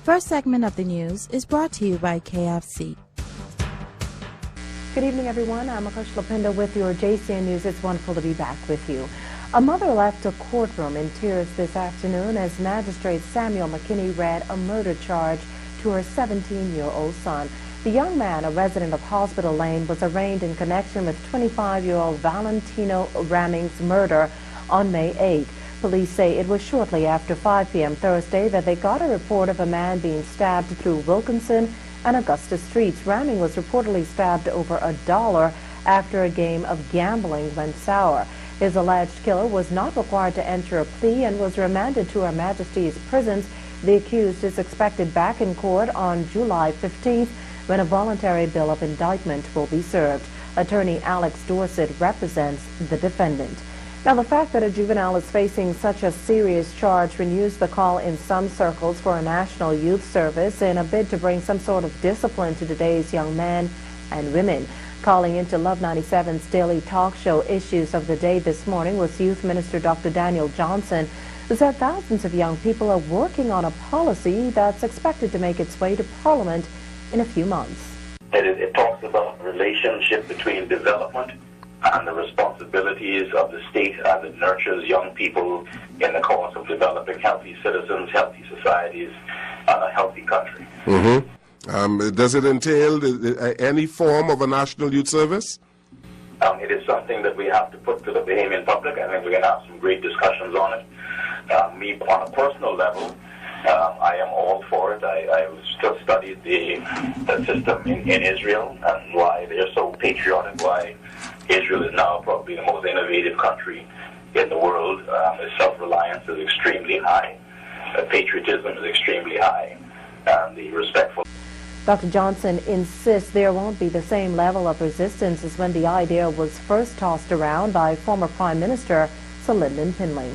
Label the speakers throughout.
Speaker 1: first segment of the news is brought to you by KFC.
Speaker 2: Good evening, everyone. I'm Akash Lapinda with your JCN News. It's wonderful to be back with you. A mother left a courtroom in tears this afternoon as Magistrate Samuel McKinney read a murder charge to her 17-year-old son. The young man, a resident of Hospital Lane, was arraigned in connection with 25-year-old Valentino Ramming's murder on May 8. Police say it was shortly after 5 p.m. Thursday that they got a report of a man being stabbed through Wilkinson and Augusta streets. Ramming was reportedly stabbed over $1 after a game of gambling went sour. His alleged killer was not required to enter a plea and was remanded to Her Majesty's prisons. The accused is expected back in court on July 15th when a voluntary bill of indictment will be served. Attorney Alex Dorsett represents the defendant. Now, the fact that a juvenile is facing such a serious charge renews the call in some circles for a national youth service in a bid to bring some sort of discipline to today's young men and women. Calling into Love 97's daily talk show Issues of the Day this morning was Youth Minister Dr. Daniel Johnson, who said thousands of young people are working on a policy that's expected to make its way to Parliament in a few months.
Speaker 3: It talks about the relationship between development and the responsibilities of the state as it nurtures young people in the cause of developing healthy citizens, healthy societies, and a healthy country.
Speaker 4: Does it entail any form of a national youth service?
Speaker 3: It is something that we have to put to the Bahamian public. I think we're going to have some great discussions on it. Me, on a personal level, I am all for it. I just studied the system in Israel and why they're so patriotic, why Israel is now probably the most innovative country in the world. Its self-reliance is extremely high. Patriotism is extremely high. And the respectful.
Speaker 2: Dr. Johnson insists there won't be the same level of resistance as when the idea was first tossed around by former Prime Minister Sir Lyndon Pinley.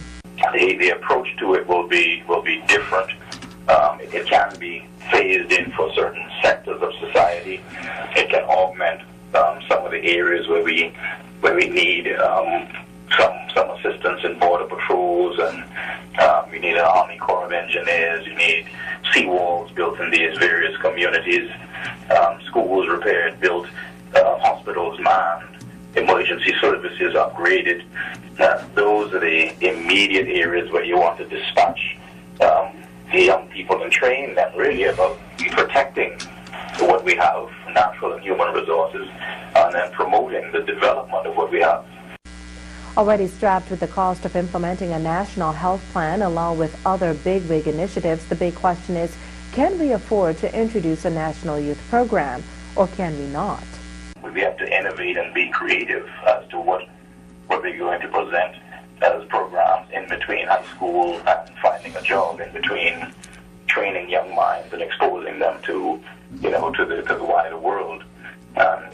Speaker 3: The approach to it will be different. It can be phased in for certain sectors of society. It can augment some of the areas where we need some assistance in border patrols, and you need an Army Corps of Engineers. You need seawalls built in these various communities, schools repaired, built, hospitals manned, emergency services upgraded. Those are the immediate areas where you want to dispatch the young people and train them really about protecting what we have, natural and human resources, and then promoting the development of what we have.
Speaker 2: Already strapped with the cost of implementing a national health plan along with other bigwig initiatives, the big question is, can we afford to introduce a national youth program, or can we not?
Speaker 3: We have to innovate and be creative as to what we're going to present as programs in between high school and finding a job, in between training young minds and exposing them to the wider world.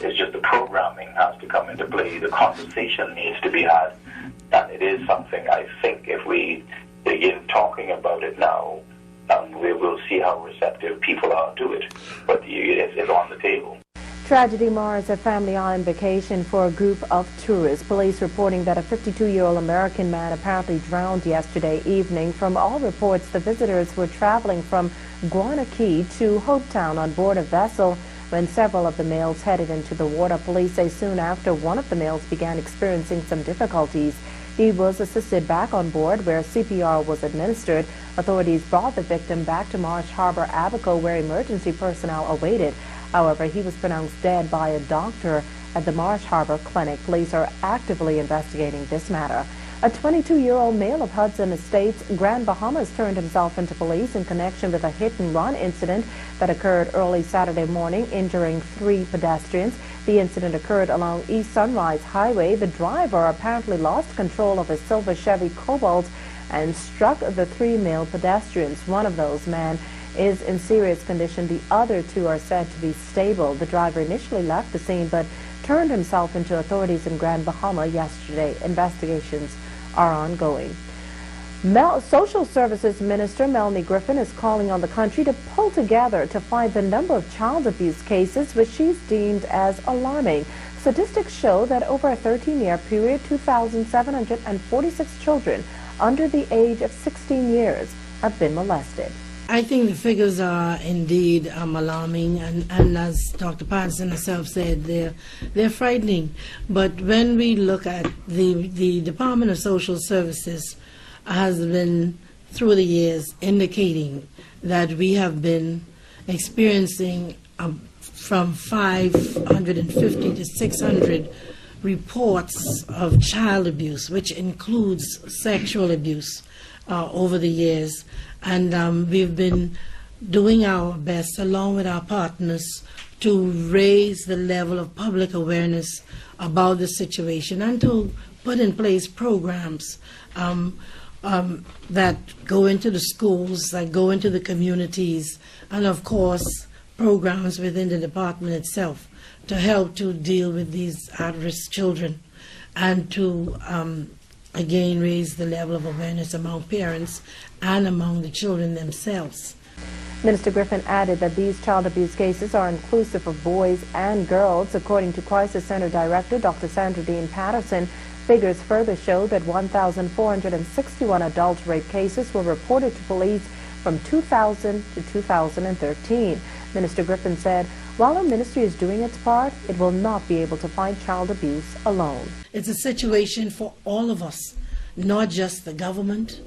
Speaker 3: It's just the programming has to come into play. The conversation needs to be had, and it is something I think if we begin talking about it now, we will see how receptive people are to it. But it's on the table.
Speaker 2: Tragedy mars a family on vacation for a group of tourists. Police reporting that a 52-year-old American man apparently drowned yesterday evening. From all reports, the visitors were traveling from Guanakee to Hopetown on board a vessel when several of the males headed into the water. Police say soon after one of the males began experiencing some difficulties. He was assisted back on board where CPR was administered. Authorities brought the victim back to Marsh Harbor, Abaco, where emergency personnel awaited. However, he was pronounced dead by a doctor at the Marsh Harbor Clinic. Police are actively investigating this matter. A 22-year-old male of Hudson Estates, Grand Bahamas, turned himself into police in connection with a hit-and-run incident that occurred early Saturday morning, injuring 3 pedestrians. The incident occurred along East Sunrise Highway. The driver apparently lost control of his silver Chevy Cobalt and struck the 3 male pedestrians. One of those men is in serious condition. The other 2 are said to be stable. The driver initially left the scene but turned himself into authorities in Grand Bahama yesterday. Investigations are ongoing. Social Services Minister Melanie Griffin is calling on the country to pull together to find the number of child abuse cases which she's deemed as alarming. Statistics show that over a 13-year period, 2,746 children under the age of 16 years have been molested.
Speaker 5: I think the figures are indeed alarming, and as Dr. Patterson herself said, they're frightening. But when we look at the Department of Social Services has been, through the years, indicating that we have been experiencing from 550 to 600 reports of child abuse, which includes sexual abuse over the years. And we've been doing our best, along with our partners, to raise the level of public awareness about the situation and to put in place programs that go into the schools, that go into the communities, and of course programs within the department itself to help to deal with these at-risk children and to again raise the level of awareness among parents and among the children themselves.
Speaker 2: Minister Griffin added that these child abuse cases are inclusive of boys and girls. According to Crisis Center Director Dr. Sandra Dean Patterson, figures further show that 1,461 adult rape cases were reported to police from 2000 to 2013. Minister Griffin said, while our ministry is doing its part, it will not be able to fight child abuse alone.
Speaker 5: It's a situation for all of us, not just the government,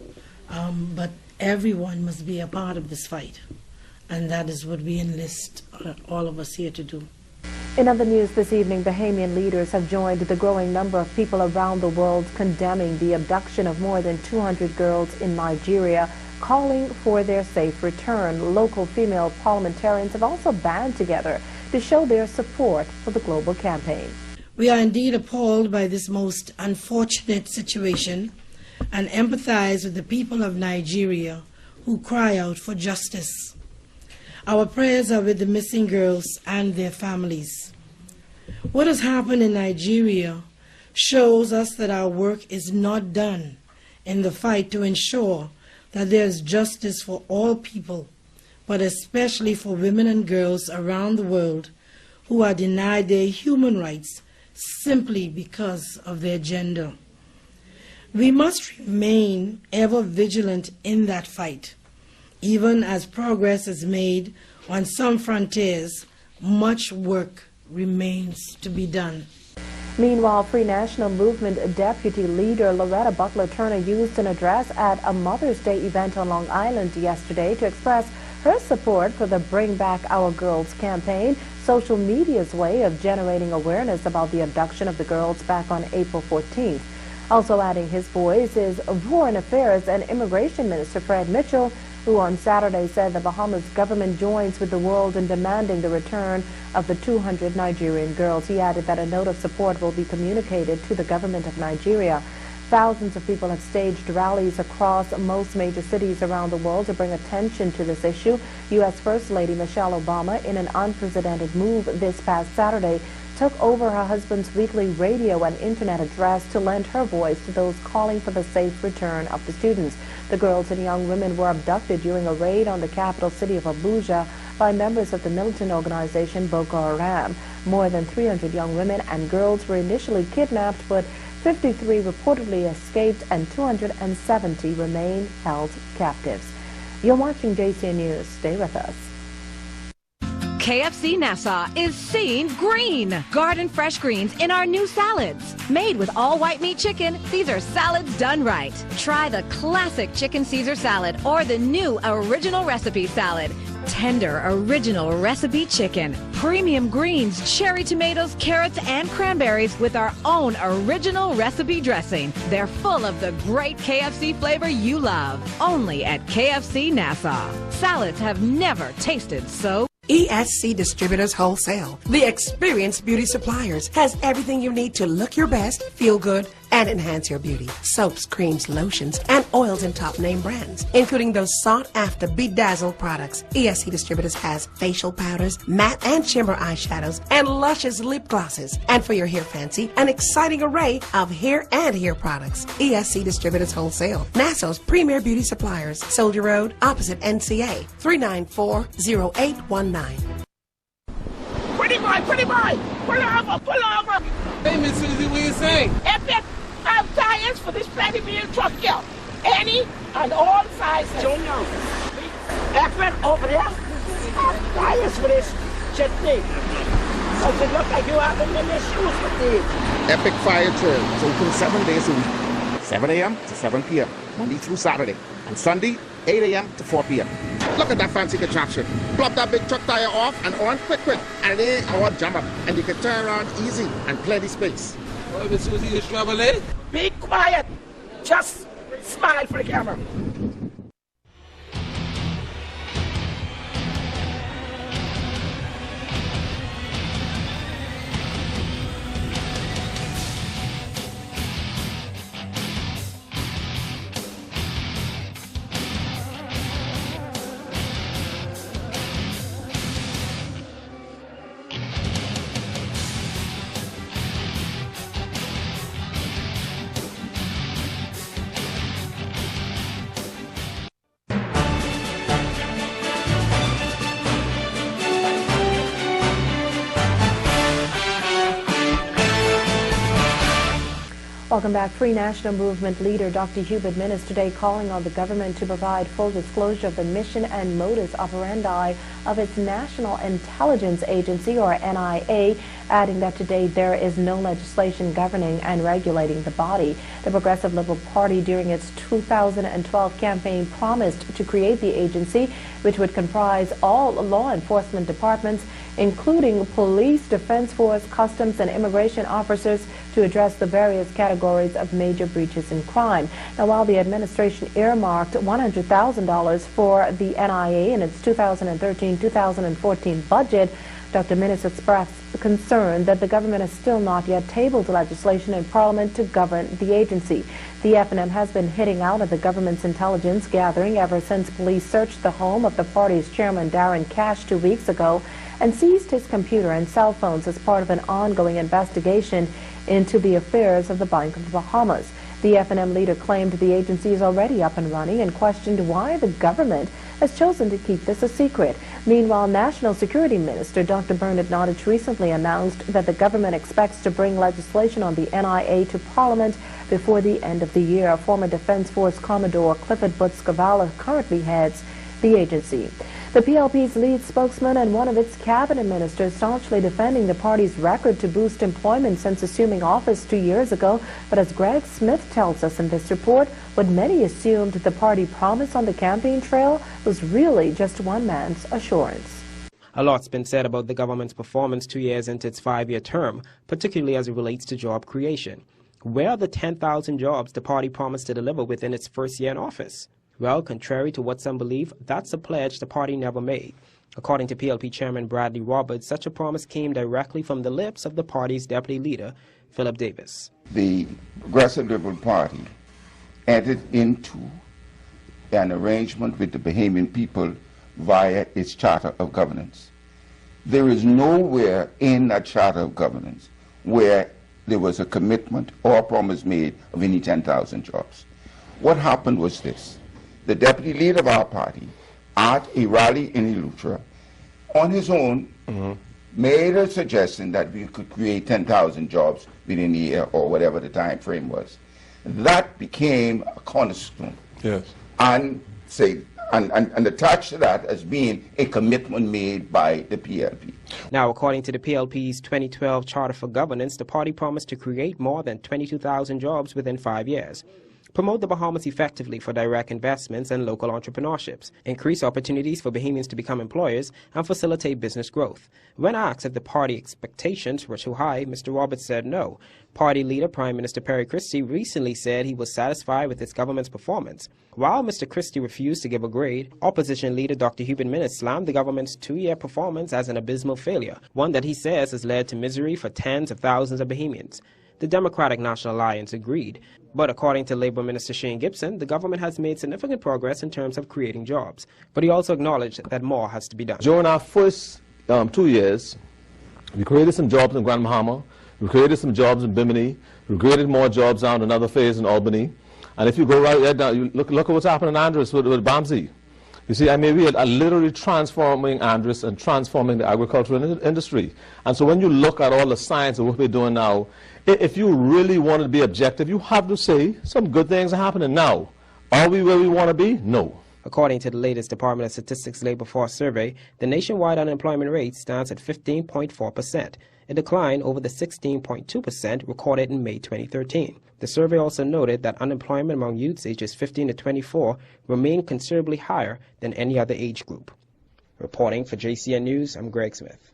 Speaker 5: but everyone must be a part of this fight. And that is what we enlist all of us here to do.
Speaker 2: In other news this evening, Bahamian leaders have joined the growing number of people around the world condemning the abduction of more than 200 girls in Nigeria, calling for their safe return. Local female parliamentarians have also banded together to show their support for the global campaign.
Speaker 5: We are indeed appalled by this most unfortunate situation and empathize with the people of Nigeria who cry out for justice. Our prayers are with the missing girls and their families. What has happened in Nigeria shows us that our work is not done in the fight to ensure that there is justice for all people, but especially for women and girls around the world who are denied their human rights simply because of their gender. We must remain ever vigilant in that fight. Even as progress is made on some frontiers, much work remains to be done.
Speaker 2: Meanwhile, Free National Movement Deputy Leader Loretta Butler Turner used an address at a Mother's Day event on Long Island yesterday to express her support for the Bring Back Our Girls campaign, social media's way of generating awareness about the abduction of the girls back on April 14th. Also adding his voice is Foreign Affairs and Immigration Minister Fred Mitchell, who on Saturday said the Bahamas government joins with the world in demanding the return of the 200 Nigerian girls. He added that a note of support will be communicated to the government of Nigeria. Thousands of people have staged rallies across most major cities around the world to bring attention to this issue. U.S. First Lady Michelle Obama, in an unprecedented move this past Saturday, took over her husband's weekly radio and internet address to lend her voice to those calling for the safe return of the students. The girls and young women were abducted during a raid on the capital city of Abuja by members of the militant organization Boko Haram. More than 300 young women and girls were initially kidnapped, but 53 reportedly escaped and 270 remain held captives. You're watching JCN News. Stay with us.
Speaker 6: KFC Nassau is seeing green. Garden fresh greens in our new salads. Made with all white meat chicken, these are salads done right. Try the classic chicken Caesar salad or the new original recipe salad. Tender original recipe chicken, premium greens, cherry tomatoes, carrots, and cranberries with our own original recipe dressing. They're full of the great KFC flavor you love. Only at KFC Nassau. Salads have never tasted so.
Speaker 7: ESC Distributors Wholesale, the experienced beauty suppliers, has everything you need to look your best, feel good, and enhance your beauty. Soaps, creams, lotions, and oils in top name brands, including those sought-after bedazzled products. ESC Distributors has facial powders, matte and shimmer eyeshadows, and luscious lip glosses. And for your hair fancy, an exciting array of hair and hair products. ESC Distributors Wholesale, Nassau's premier beauty suppliers. Soldier Road, opposite NCA, 394-0819.
Speaker 8: Pretty boy, pull over.
Speaker 9: Hey, Miss Susie, what you saying?
Speaker 8: F5 tires for this bloody meal truck here. Any and all sizes.
Speaker 9: Junior.
Speaker 8: Effort over there. Bias for this chutney. Does it look like you haven't been issues with these?
Speaker 10: Epic Fire Trail is open 7 days a week, 7 a.m. to 7 p.m., Monday through Saturday, and Sunday, 8 a.m. to 4 p.m. Look at that fancy contraption. Plop that big truck tire off and on quick, and it ain't all jam up, and you can turn around easy and plenty space.
Speaker 9: Oh, Miss Susie, you traveling?
Speaker 8: Be quiet. Just smile for the camera.
Speaker 2: Welcome back. Free National Movement leader Dr. Hubert Minnis today calling on the government to provide full disclosure of the mission and modus operandi of its National Intelligence Agency, or NIA, adding that today there is no legislation governing and regulating the body. The Progressive Liberal Party, during its 2012 campaign, promised to create the agency, which would comprise all law enforcement departments, including police, defense force, customs, and immigration officers, to address the various categories of major breaches in crime. Now, while the administration earmarked $100,000 for the NIA in its 2013-2014 budget, Dr. Minnis expressed concern that the government has still not yet tabled legislation in Parliament to govern the agency. The FNM has been hitting out at the government's intelligence gathering ever since police searched the home of the party's chairman, Darren Cash, 2 weeks ago and seized his computer and cell phones as part of an ongoing investigation into the affairs of the Bank of the Bahamas. The FNM leader claimed the agency is already up and running and questioned why the government has chosen to keep this a secret. Meanwhile, National Security Minister Dr. Bernard Nottage recently announced that the government expects to bring legislation on the NIA to Parliament before the end of the year. Former Defense Force Commodore Clifford Butz-Cavallo currently heads the agency. The PLP's lead spokesman and one of its cabinet ministers staunchly defending the party's record to boost employment since assuming office 2 years ago. But as Greg Smith tells us in this report, what many assumed the party promise on the campaign trail was really just one man's assurance.
Speaker 11: A lot's been said about the government's performance 2 years into its 5-year term, particularly as it relates to job creation. Where are the 10,000 jobs the party promised to deliver within its first year in office? Well, contrary to what some believe, that's a pledge the party never made. According to PLP Chairman Bradley Roberts, such a promise came directly from the lips of the party's deputy leader, Philip Davis.
Speaker 12: The Progressive Liberal Party entered into an arrangement with the Bahamian people via its Charter of Governance. There is nowhere in that Charter of Governance where there was a commitment or a promise made of any 10,000 jobs. What happened was this. The deputy leader of our party, at a rally in Eleuthera, on his own, made a suggestion that we could create 10,000 jobs within a year or whatever the time frame was. That became a cornerstone.
Speaker 4: Yes.
Speaker 12: And attached to that as being a commitment made by the PLP.
Speaker 11: Now, according to the PLP's 2012 Charter for Governance, the party promised to create more than 22,000 jobs within 5 years. Promote the Bahamas effectively for direct investments and local entrepreneurships, increase opportunities for Bahamians to become employers, and facilitate business growth. When asked if the party expectations were too high, Mr. Roberts said no. Party leader Prime Minister Perry Christie recently said he was satisfied with its government's performance. While Mr. Christie refused to give a grade, opposition leader Dr. Hubert Minnis slammed the government's 2-year performance as an abysmal failure, one that he says has led to misery for tens of thousands of Bahamians. The Democratic National Alliance agreed. But according to Labour Minister Shane Gibson, the government has made significant progress in terms of creating jobs. But he also acknowledged that more has to be done.
Speaker 13: During our first 2 years, we created some jobs in Grand Bahama, we created some jobs in Bimini, we created more jobs down in another phase in Albany. And if you go right down, you look at what's happening in Andros with Bamsey. You see, I mean, we are literally transforming Andros and transforming the agricultural industry. And so when you look at all the science of what we're doing now, if you really want to be objective, you have to say some good things are happening now. Are we where we want to be? No.
Speaker 11: According to the latest Department of Statistics Labor Force survey, the nationwide unemployment rate stands at 15.4%, a decline over the 16.2% recorded in May 2013. The survey also noted that unemployment among youths ages 15 to 24 remained considerably higher than any other age group. Reporting for JCN News, I'm Greg Smith.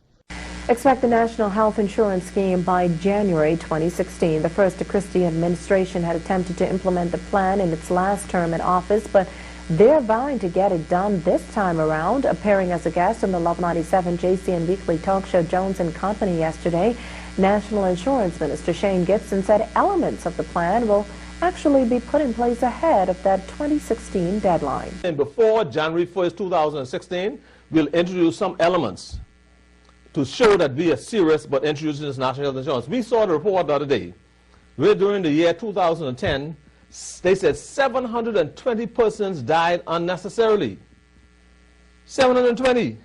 Speaker 2: Expect the National Health Insurance Scheme by January 2016. The first Christie administration had attempted to implement the plan in its last term in office, but they're vowing to get it done this time around. Appearing as a guest on the Love 97 JCN Weekly Talk Show Jones and Company yesterday, National Insurance Minister Shane Gibson said elements of the plan will actually be put in place ahead of that 2016 deadline.
Speaker 13: And before January 1st, 2016, we'll introduce some elements to show that we are serious about introducing this national health insurance. We saw the report the other day where during the year 2010, they said 720 persons died unnecessarily. 720.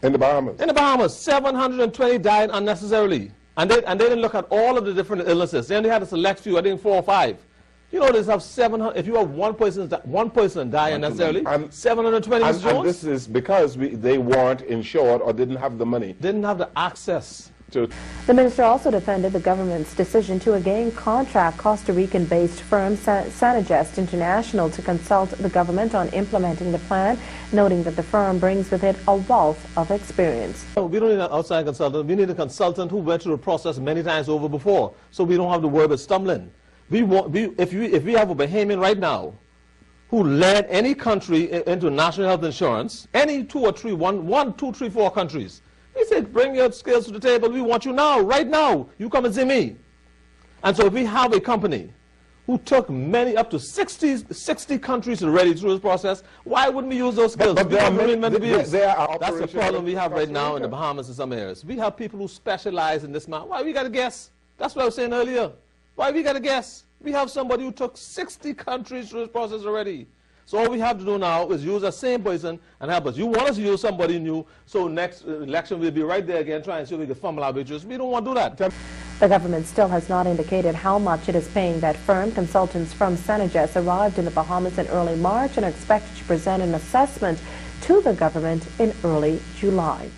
Speaker 4: In the Bahamas?
Speaker 13: In the Bahamas, 720 died unnecessarily. And they didn't look at all of the different illnesses. They only had a select few, I think 4 or 5. You know, they have 700. If you have one person die unnecessarily, 720.
Speaker 4: And this is because they weren't insured or didn't have the money.
Speaker 13: Didn't have the access to.
Speaker 2: The minister also defended the government's decision to again contract Costa Rican-based firm Sanagest International to consult the government on implementing the plan, noting that the firm brings with it a wealth of experience.
Speaker 13: We don't need an outside consultant. We need a consultant who went through the process many times over before, so we don't have to worry about stumbling. If we have a Bahamian right now who led any country into national health insurance, any 2 or 3, 1, 2, 3, 4 countries, we said, bring your skills to the table. We want you now, right now. You come and see me. And so if we have a company who took many, up to 60 countries already through this process, why wouldn't we use those skills?
Speaker 4: But
Speaker 13: there are many.
Speaker 4: That's
Speaker 13: the problem we have right now in the Bahamas in some areas. We have people who specialize in this matter. Why we got to guess? That's what I was saying earlier. Why we got to guess? We have somebody who took 60 countries through this process already. So all we have to do now is use the same person and help us. You want us to use somebody new, so next election we'll be right there again trying to see if we can fumble our victories. We don't want to do that.
Speaker 2: The government still has not indicated how much it is paying that firm. Consultants from Sanagest arrived in the Bahamas in early March and are expected to present an assessment to the government in early July.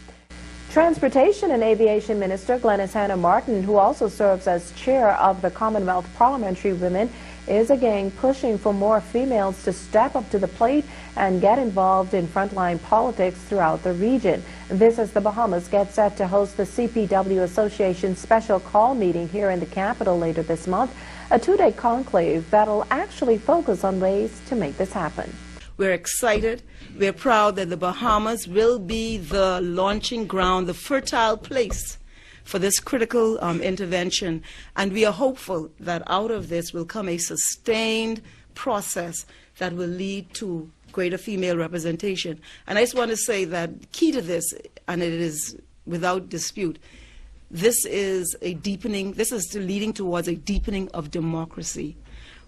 Speaker 2: Transportation and Aviation Minister Glenys Hannah Martin, who also serves as chair of the Commonwealth Parliamentary Women, is again pushing for more females to step up to the plate and get involved in frontline politics throughout the region. This as the Bahamas get set to host the CPW Association's special call meeting here in the capital later this month, a 2-day conclave that'll actually focus on ways to make this happen.
Speaker 14: We're excited. We're proud that the Bahamas will be the launching ground, the fertile place for this critical intervention. And we are hopeful that out of this will come a sustained process that will lead to greater female representation. And I just want to say that key to this, and it is without dispute, this is leading towards a deepening of democracy.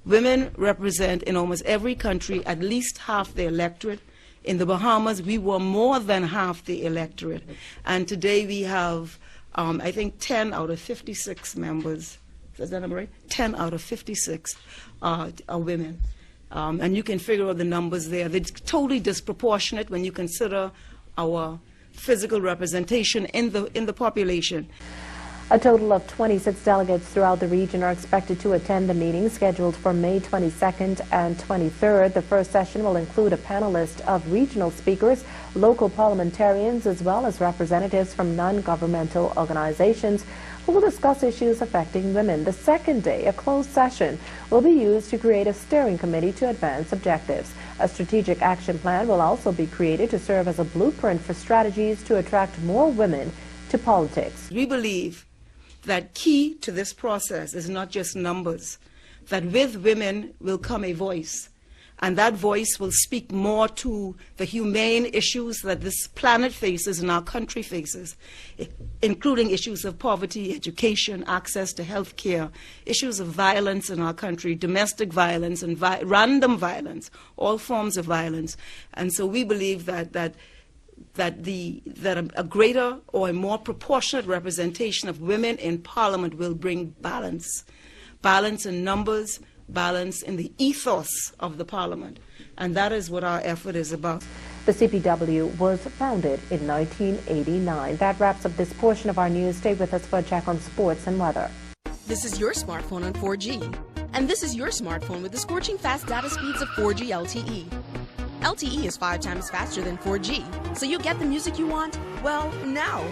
Speaker 14: Women represent in almost every country at least half the electorate. In the Bahamas, we were more than half the electorate. And today we have, I think, 10 out of 56 members. Is that number right? 10 out of 56 are women. And you can figure out the numbers there. They're totally disproportionate when you consider our physical representation in the population.
Speaker 2: A total of 26 delegates throughout the region are expected to attend the meeting scheduled for May 22nd and 23rd. The first session will include a panel list of regional speakers, local parliamentarians, as well as representatives from non-governmental organizations who will discuss issues affecting women. The second day, a closed session, will be used to create a steering committee to advance objectives. A strategic action plan will also be created to serve as a blueprint for strategies to attract more women to politics.
Speaker 14: We believe that key to this process is not just numbers, that with women will come a voice, and that voice will speak more to the humane issues that this planet faces and our country faces, including issues of poverty, education, access to health care, issues of violence in our country, domestic violence and random violence, all forms of violence. And so we believe that a greater or a more proportionate representation of women in Parliament will bring balance in numbers, balance in the ethos of the Parliament. And that is what our effort is about.
Speaker 2: The CPW was founded in 1989. That wraps up this portion of our news. Stay with us for a check on sports and weather.
Speaker 15: This is your smartphone on 4G. And this is your smartphone with the scorching fast data speeds of 4G LTE. LTE is 5 times faster than 4G, so you get the music you want, well, now.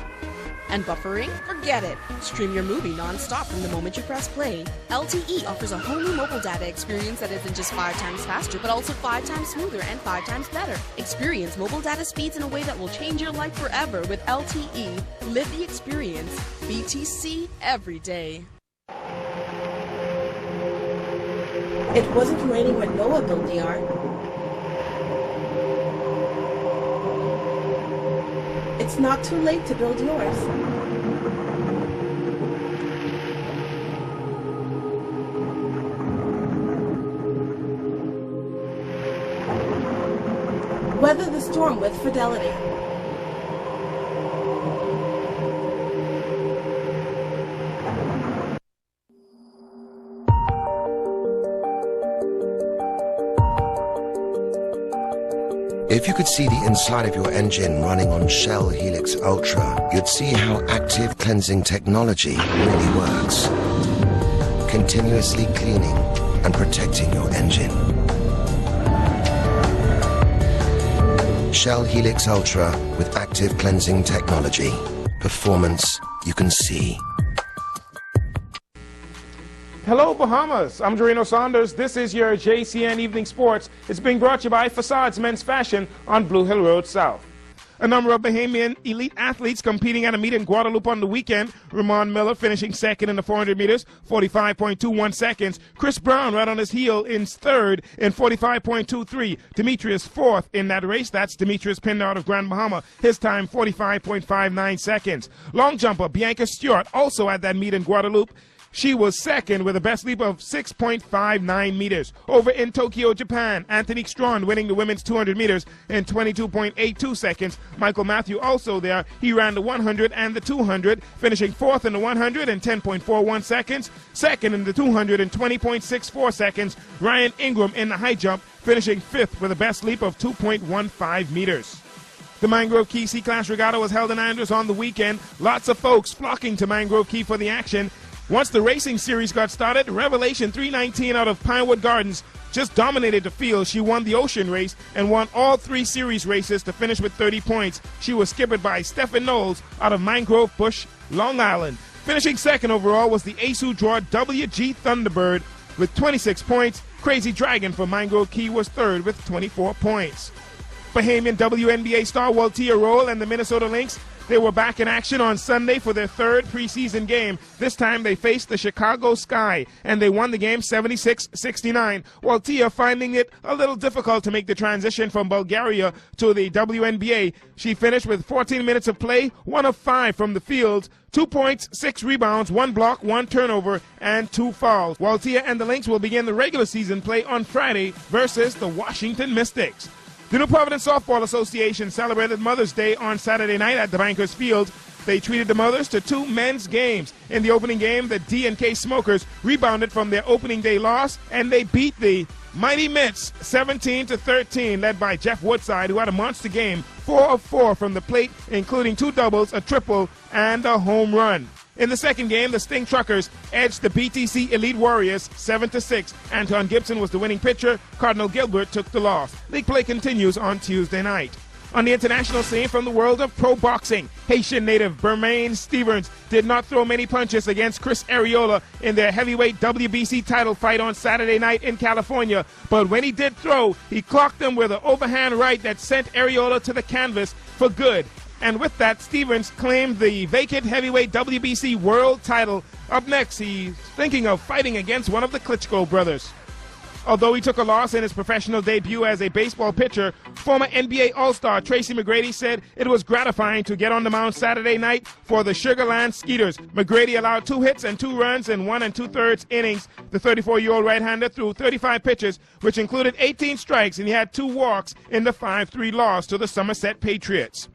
Speaker 15: And buffering? Forget it. Stream your movie non-stop from the moment you press play. LTE offers a whole new mobile data experience that isn't just 5 times faster, but also 5 times smoother and 5 times better. Experience mobile data speeds in a way that will change your life forever with LTE. Live the experience. BTC every day.
Speaker 5: It wasn't raining when Noah built the ark. It's not too late to build yours. Weather the storm with fidelity.
Speaker 16: If you could see the inside of your engine running on Shell Helix Ultra, you'd see how active cleansing technology really works. Continuously cleaning and protecting your engine. Shell Helix Ultra with active cleansing technology. Performance you can see.
Speaker 17: Hello, Bahamas. I'm Dorino Saunders. This is your JCN Evening Sports. It's being brought to you by Facades Men's Fashion on Blue Hill Road South. A number of Bahamian elite athletes competing at a meet in Guadalupe on the weekend. Ramon Miller finishing second in the 400 meters, 45.21 seconds. Chris Brown right on his heel in third in 45.23. Demetrius fourth in that race. That's Demetrius Pinder out of Grand Bahama. His time 45.59 seconds. Long jumper Bianca Stewart also at that meet in Guadalupe. She was second with a best leap of 6.59 meters. Over in Tokyo, Japan, Anthony Strachan winning the women's 200 meters in 22.82 seconds. Michael Matthew also there. He ran the 100 and the 200, finishing fourth in the 100 in 10.41 seconds. Second in the 200 in 20.64 seconds. Ryan Ingram in the high jump, finishing fifth with a best leap of 2.15 meters. The Mangrove Key C-Class Regatta was held in Andros on the weekend. Lots of folks flocking to Mangrove Key for the action. Once the racing series got started, Revelation 319 out of Pinewood Gardens just dominated the field. She won the ocean race and won all 3 series races to finish with 30 points. She was skippered by Stephen Knowles out of Mangrove Bush, Long Island. Finishing second overall was the Asu Draw WG Thunderbird with 26 points. Crazy Dragon from Mangrove Key was third with 24 points. Bahamian WNBA star Waltia Roll and the Minnesota Lynx, they were back in action on Sunday for their third preseason game. This time they faced the Chicago Sky, and they won the game 76-69. Waltia finding it a little difficult to make the transition from Bulgaria to the WNBA. She finished with 14 minutes of play, 1 of 5 from the field, 2 points, 6 rebounds, 1 block, 1 turnover, and 2 fouls. Waltia and the Lynx will begin the regular season play on Friday versus the Washington Mystics. The New Providence Softball Association celebrated Mother's Day on Saturday night at the Bankers Field. They treated the mothers to 2 men's games. In the opening game, the D&K Smokers rebounded from their opening day loss, and they beat the Mighty Mints 17-13, led by Jeff Woodside, who had a monster game, 4 of 4 from the plate, including 2 doubles, a triple, and a home run. In the second game, the Sting Truckers edged the BTC Elite Warriors 7-6. Anton Gibson was the winning pitcher. Cardinal Gilbert took the loss. League play continues on Tuesday night. On the international scene from the world of pro boxing, Haitian native Bermaine Stevens did not throw many punches against Chris Arreola in their heavyweight WBC title fight on Saturday night in California. But when he did throw, he clocked him with an overhand right that sent Arreola to the canvas for good. And with that, Stevens claimed the vacant heavyweight WBC world title. Up next, he's thinking of fighting against one of the Klitschko brothers. Although he took a loss in his professional debut as a baseball pitcher, former NBA All-Star Tracy McGrady said it was gratifying to get on the mound Saturday night for the Sugar Land Skeeters. McGrady allowed 2 hits and 2 runs in 1 2/3 innings. The 34-year-old right-hander threw 35 pitches, which included 18 strikes, and he had 2 walks in the 5-3 loss to the Somerset Patriots.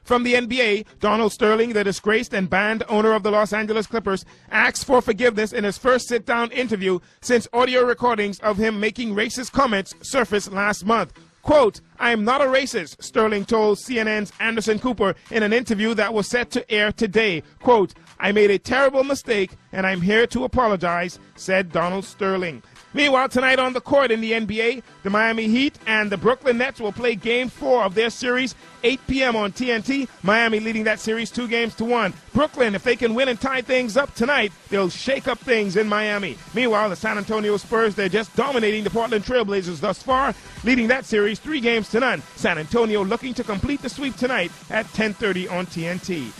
Speaker 17: From the NBA, Donald Sterling, the disgraced and banned owner of the Los Angeles Clippers, asked for forgiveness in his first sit-down interview since audio recordings of him making racist comments surfaced last month. Quote, "I am not a racist," Sterling told CNN's Anderson Cooper in an interview that was set to air today. Quote, "I made a terrible mistake and I'm here to apologize," said Donald Sterling. Meanwhile, tonight on the court in the NBA, the Miami Heat and the Brooklyn Nets will play Game 4 of their series, 8 p.m. on TNT. Miami leading that series 2-1. Brooklyn, if they can win and tie things up tonight, they'll shake up things in Miami. Meanwhile, the San Antonio Spurs, they're just dominating the Portland Trailblazers thus far, leading that series 3-0. San Antonio looking to complete the sweep tonight at 10:30 on TNT.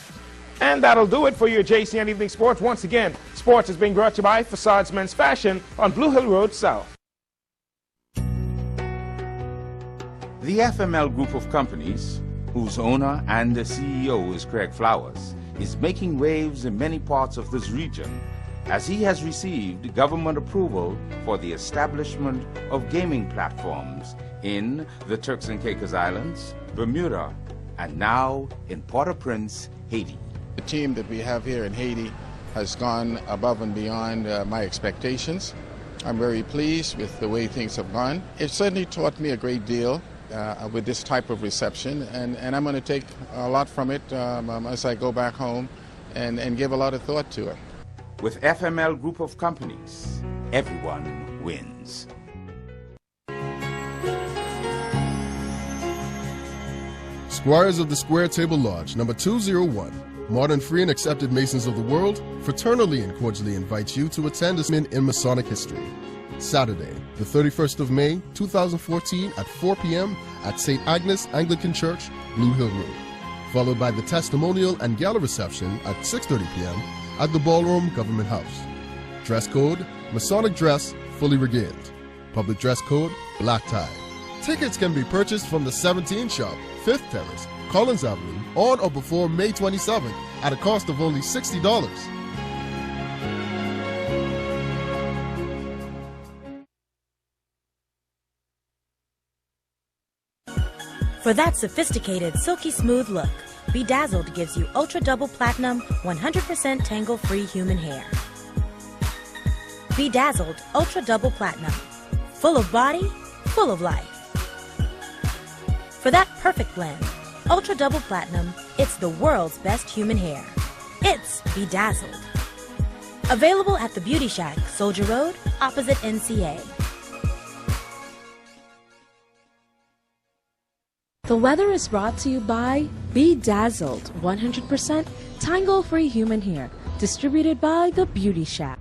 Speaker 17: And that'll do it for your JCN Evening Sports. Once again, sports is being brought to you by Facades Men's Fashion on Blue Hill Road South.
Speaker 18: The FML Group of Companies, whose owner and the CEO is Craig Flowers, is making waves in many parts of this region as he has received government approval for the establishment of gaming platforms in the Turks and Caicos Islands, Bermuda, and now in Port-au-Prince, Haiti.
Speaker 19: The team that we have here in Haiti has gone above and beyond my expectations. I'm very pleased with the way things have gone. It certainly taught me a great deal with this type of reception, and I'm going to take a lot from it as I go back home and give a lot of thought to it.
Speaker 18: With FML Group of Companies, everyone wins.
Speaker 20: Squires of the Square Table Lodge, number 201. Modern, free, and accepted Masons of the world fraternally and cordially invite you to attend this in Masonic history. Saturday, the 31st of May, 2014 at 4 p.m. at St. Agnes Anglican Church, Blue Hill Road, followed by the testimonial and gala reception at 6:30 p.m. at the Ballroom Government House. Dress code, Masonic dress, fully regaled. Public dress code, black tie. Tickets can be purchased from the 17 shop, 5th Terrace, Collins Avenue, on or before May 27th at a cost of only $60.
Speaker 21: For that sophisticated, silky smooth look, Bedazzled gives you Ultra Double Platinum 100% tangle-free human hair. Bedazzled Ultra Double Platinum. Full of body, full of life. For that perfect blend, Ultra Double Platinum, it's the world's best human hair. It's Bedazzled. Available at the Beauty Shack, Soldier Road, opposite NCA.
Speaker 1: The weather is brought to you by Bedazzled 100% tangle-free human hair, distributed by the Beauty Shack.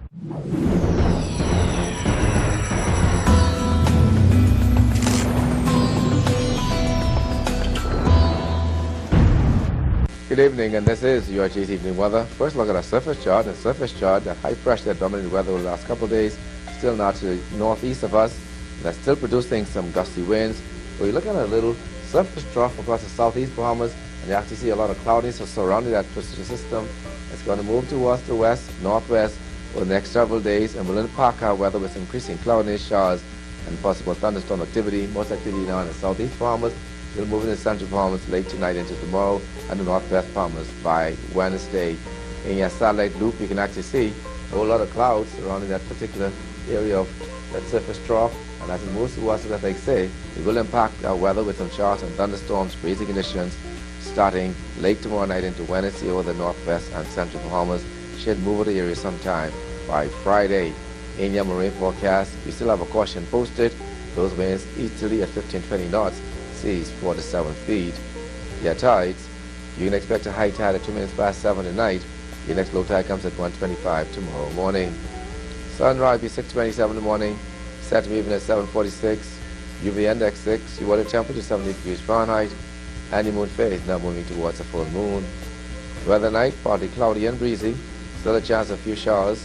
Speaker 22: Good evening, and this is your JCN Evening Weather. First look at our surface chart. The surface chart, the high pressure that dominated weather over the last couple of days, still now to the northeast of us. That's still producing some gusty winds. We're looking at a little surface trough across the southeast Bahamas, and you actually see a lot of cloudiness surrounding that twisted system. It's going to move towards the west, northwest over the next several days, and will impact our weather with increasing cloudiness, showers, and possible thunderstorm activity. Most activity now in the southeast Bahamas. It'll move into the central Bahamas late tonight into tomorrow, and the northwest Bahamas by Wednesday. In your satellite loop, you can actually see a whole lot of clouds surrounding that particular area of that surface trough. And as it moves towards us, as I say, it will impact our weather with some showers and thunderstorms, breezy conditions, starting late tomorrow night into Wednesday over the northwest and central Bahamas. Should move over the area sometime by Friday. In your marine forecast, we still have a caution posted. Those winds easterly at 15-20 knots. Seas 4 to 7 feet. Your tides, you can expect a high tide at 2 minutes past 7 tonight. Your next low tide comes at 1:25 tomorrow morning. Sunrise be 6:27 in the morning. Set to be even at 7:46. UV index 6. Your water temperature 70 degrees Fahrenheit. And your moon phase now moving towards a full moon. Weather night partly cloudy and breezy. Still a chance of a few showers.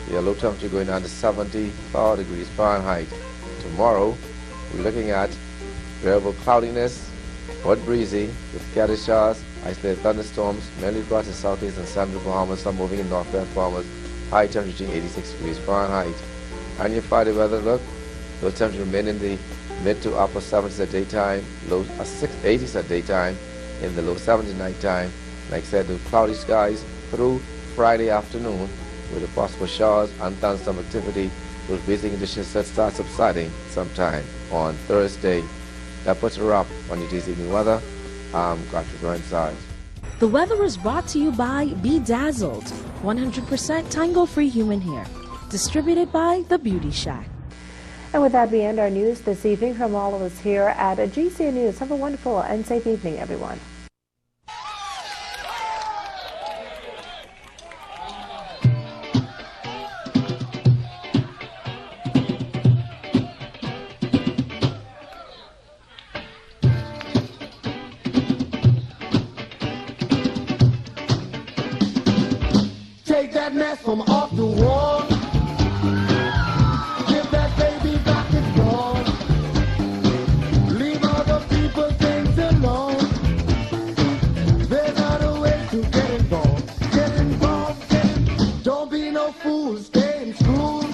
Speaker 22: Your low temperature going down to 74 degrees Fahrenheit. Tomorrow we're looking at variable cloudiness, but breezy, with scattered showers, isolated thunderstorms, mainly across the southeast and central Bahamas, some moving in northwest Bahamas, high temperature 86 degrees Fahrenheit. And your Friday weather look, low temperature remain in the mid to upper 70s at daytime, low 80s at daytime, in the low 70s nighttime. Like I said, the cloudy skies through Friday afternoon with a possible showers and thunderstorm activity, with breezy conditions that start subsiding sometime on Thursday. That puts a wrap on your this evening weather. I'm Godfrey Burnside.
Speaker 1: The weather is brought to you by Be Dazzled, 100% tangle-free human hair, distributed by The Beauty Shack.
Speaker 2: And with that, we end our news this evening. From all of us here at JCN News, have a wonderful and safe evening, everyone.
Speaker 3: Take that mess from off the wall. Give that baby back its ball. Leave other people things alone. There's other ways to get involved. Get involved, don't be no fool. Stay in school.